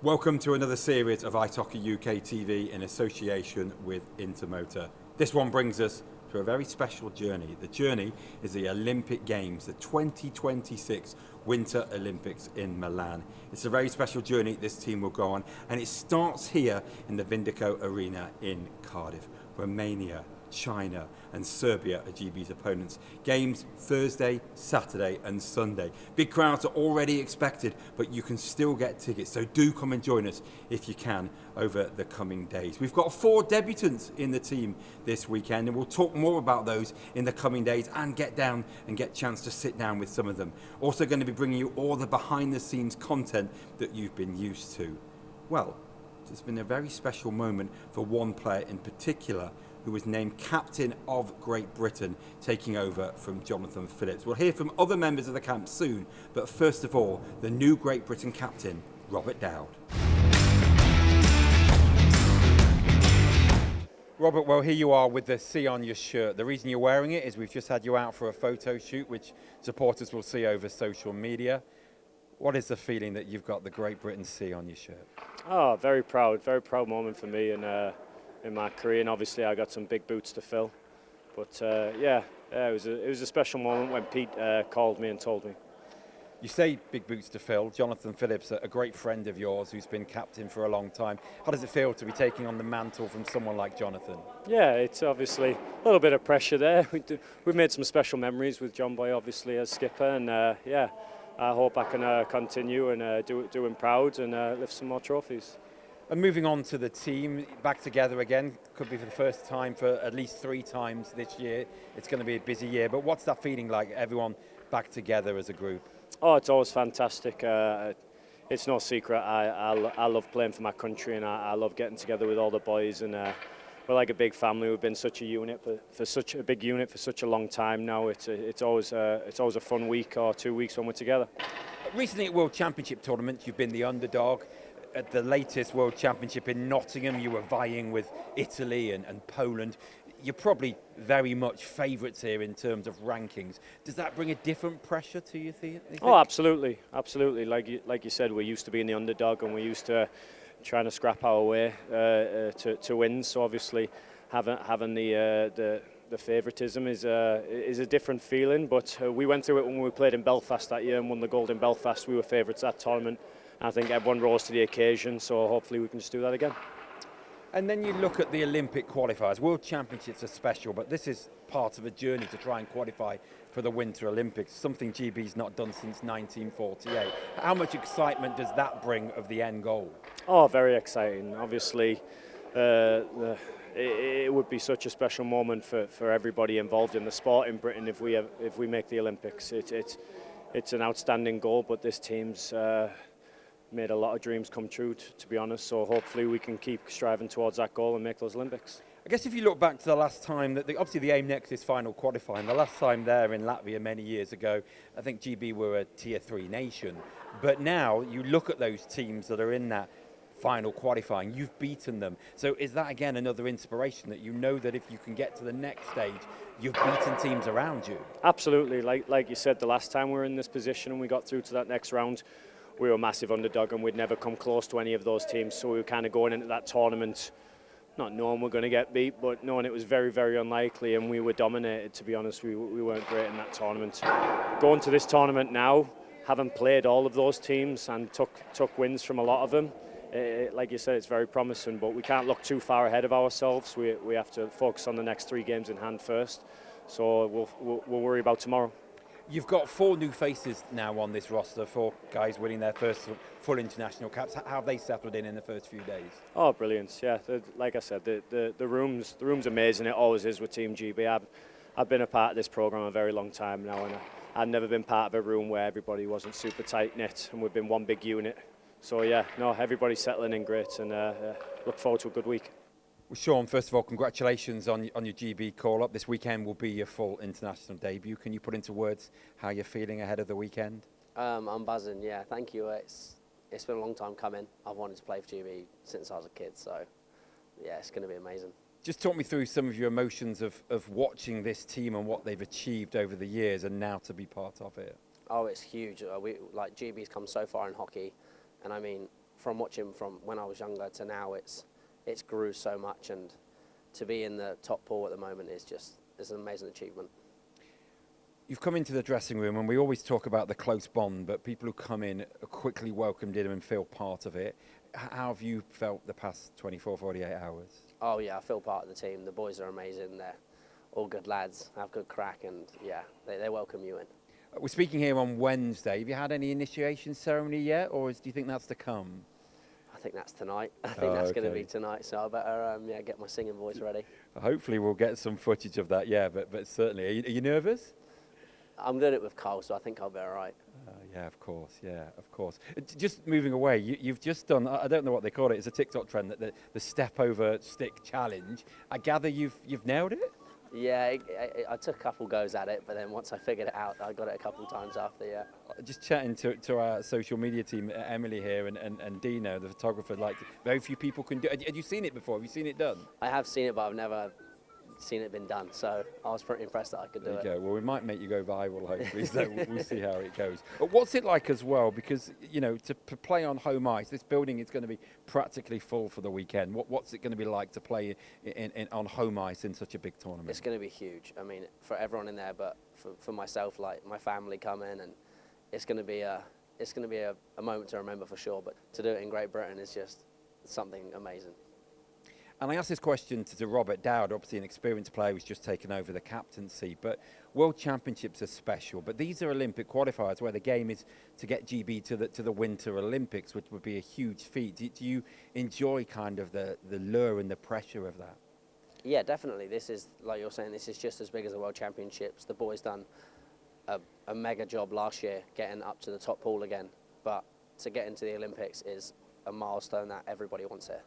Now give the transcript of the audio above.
Welcome to another series of Ice Hockey UK TV in association with Intermotor. This one brings us to a very special journey. The journey is the Olympic Games, the 2026 Winter Olympics in Milan. It's a very special journey this team will go on, and it starts here in the Vindico Arena in Cardiff. Romania, China and Serbia are GB's opponents. Games Thursday, Saturday and Sunday. Big crowds are already expected, but you can still get tickets, so do come and join us if you can over the coming days. We've got 4 debutants in the team this weekend, and we'll talk more about those in the coming days and get down and get a chance to sit down with some of them. Also going to be bringing you all the behind the scenes content that you've been used to. Well, it's been a very special moment for one player in particular who was named captain of Great Britain, taking over from Jonathan Phillips. We'll hear from other members of the camp soon, but first of all, the new Great Britain captain, Robert Dowd. Robert, well, here you are with the C on your shirt. The reason you're wearing it is we've just had you out for a photo shoot, which supporters will see over social media. What is the feeling that you've got the Great Britain C on your shirt? Oh, very proud moment for me in my career, and obviously I got some big boots to fill. But it was a special moment when Pete called me and told me. You say big boots to fill. Jonathan Phillips, a great friend of yours who's been captain for a long time. How does it feel to be taking on the mantle from someone like Jonathan? Yeah, it's obviously a little bit of pressure there. We've made some special memories with John Boy, obviously, as skipper, and I hope I can continue and do him proud and lift some more trophies. And moving on to the team, back together again, could be for the first time for at least 3 times this year. It's going to be a busy year, but what's that feeling like, everyone back together as a group? Oh, it's always fantastic. It's no secret. I love playing for my country, and I love getting together with all the boys. And we're like a big family. We've been such a unit for such a big unit for such a long time now. It's always a fun week or 2 weeks when we're together. Recently at World Championship tournaments, you've been the underdog. At the latest World Championship in Nottingham, you were vying with Italy and Poland. You're probably very much favourites here in terms of rankings. Does that bring a different pressure to you, think? Oh, absolutely. Like you said, we're used to being the underdog, and we're used to trying to scrap our way to win. So obviously, having the favouritism is a different feeling. But we went through it when we played in Belfast that year and won the gold in Belfast. We were favourites that tournament. I think everyone rose to the occasion, so hopefully we can just do that again. And then you look at the Olympic Qualifiers. World Championships are special, but this is part of a journey to try and qualify for the Winter Olympics, something GB's not done since 1948. How much excitement does that bring of the end goal? Oh, very exciting. Obviously, it would be such a special moment for everybody involved in the sport in Britain if we make the Olympics. It's an outstanding goal, but this team's made a lot of dreams come true, to be honest, so hopefully we can keep striving towards that goal and make those Olympics. I guess if you look back to the last time, obviously the aim next is final qualifying. The last time there in Latvia many years ago, I think GB were a Tier 3 nation. But now you look at those teams that are in that final qualifying, you've beaten them. So is that again another inspiration that you know that if you can get to the next stage, you've beaten teams around you? Absolutely. Like you said, the last time we were in this position and we got through to that next round, we were a massive underdog and we'd never come close to any of those teams. So we were kind of going into that tournament not knowing we're going to get beat, but knowing it was very, very unlikely, and we were dominated, to be honest. We weren't great in that tournament. Going to this tournament now, having played all of those teams and took wins from a lot of them, like you said, it's very promising, but we can't look too far ahead of ourselves. We have to focus on the next 3 games in hand first, so we'll worry about tomorrow. You've got 4 new faces now on this roster, 4 guys winning their first full international caps. How have they settled in the first few days? Oh, brilliant! Yeah, like I said, the room's amazing. It always is with Team GB. I've been a part of this program a very long time now, and I've never been part of a room where everybody wasn't super tight knit, and we've been one big unit. So yeah, no, everybody's settling in great, and look forward to a good week. Well, Sean, first of all, congratulations on your GB call-up. This weekend will be your full international debut. Can you put into words how you're feeling ahead of the weekend? I'm buzzing, yeah, thank you. It's been a long time coming. I've wanted to play for GB since I was a kid, so yeah, it's going to be amazing. Just talk me through some of your emotions of watching this team and what they've achieved over the years and now to be part of it. Oh, it's huge. GB's come so far in hockey, and I mean, from watching from when I was younger to now, it's grew so much, and to be in the top pool at the moment is an amazing achievement. You've come into the dressing room, and we always talk about the close bond, but people who come in are quickly welcomed in and feel part of it. How have you felt the past 24, 48 hours? Oh yeah, I feel part of the team. The boys are amazing. They're all good lads, have good crack, and yeah, they welcome you in. We're speaking here on Wednesday. Have you had any initiation ceremony yet, or do you think that's to come? I think that's tonight. I think that's going to be tonight, so I better get my singing voice ready. Hopefully we'll get some footage of that, yeah, but certainly. Are you nervous? I'm doing it with Cole, so I think I'll be all right. Yeah, of course. Just moving away, you've just done, I don't know what they call it, it's a TikTok trend, that the step over stick challenge. I gather you've nailed it? Yeah, I took a couple goes at it, but then once I figured it out, I got it a couple times after, yeah. Just chatting to our social media team, Emily here and Dino, the photographer, like very few people can do it. Had you seen it before? Have you seen it done? I have seen it, but I've never seen it been done, so I was pretty impressed that I could do it. There you go. Well, we might make you go viral, hopefully, so we'll see how it goes. But what's it like as well? Because, you know, to play on home ice, this building is going to be practically full for the weekend. What's it going to be like to play on home ice in such a big tournament? It's going to be huge. I mean, for everyone in there, but for myself, like my family come in, and it's going to be a moment to remember for sure. But to do it in Great Britain is just something amazing. And I asked this question to Robert Dowd, obviously an experienced player who's just taken over the captaincy. But World Championships are special. But these are Olympic qualifiers where the game is to get GB to the Winter Olympics, which would be a huge feat. Do you enjoy kind of the lure and the pressure of that? Yeah, definitely. This is, like you're saying, this is just as big as the World Championships. The boys done a mega job last year getting up to the top pool again. But to get into the Olympics is a milestone that everybody wants here.